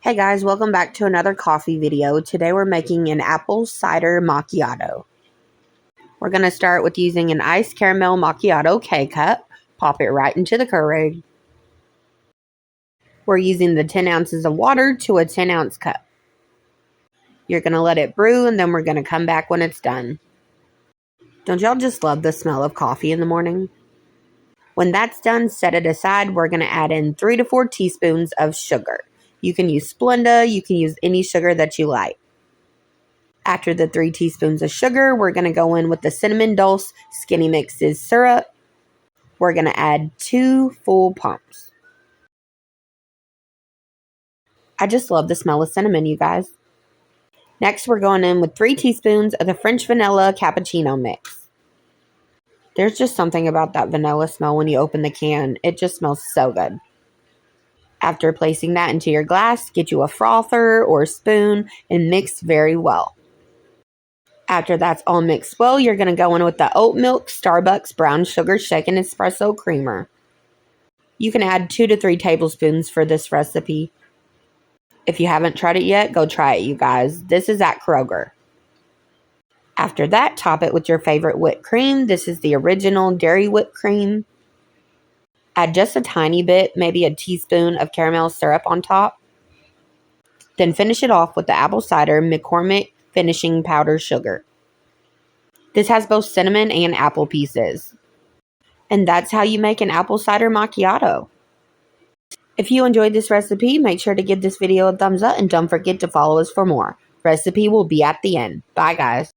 Hey guys, welcome back to another coffee video. Today we're making an apple cider macchiato. We're going to start with using an iced caramel macchiato K-cup. Pop it right into the Keurig. We're using the 10 ounces of water to a 10 ounce cup. You're going to let it brew and then we're going to come back when it's done. Don't y'all just love the smell of coffee in the morning? When that's done, set it aside. We're going to add in 3 to 4 teaspoons of sugar. You can use Splenda, you can use any sugar that you like. After the 3 teaspoons of sugar, we're going to go in with the cinnamon dulce skinny mixes syrup. We're going to add 2 full pumps. I just love the smell of cinnamon, you guys. Next, we're going in with 3 teaspoons of the French vanilla cappuccino mix. There's just something about that vanilla smell when you open the can. It just smells so good. After placing that into your glass, get you a frother or a spoon and mix very well. After that's all mixed well, you're going to go in with the oat milk Starbucks brown sugar shaken espresso creamer. You can add 2 to 3 tablespoons for this recipe. If you haven't tried it yet, go try it, you guys. This is at Kroger. After that, top it with your favorite whipped cream. This is the original dairy whipped cream. Add just a tiny bit, maybe a teaspoon of caramel syrup on top. Then finish it off with the apple cider McCormick finishing powder sugar. This has both cinnamon and apple pieces. And that's how you make an apple cider macchiato. If you enjoyed this recipe, make sure to give this video a thumbs up and don't forget to follow us for more. Recipe will be at the end. Bye guys.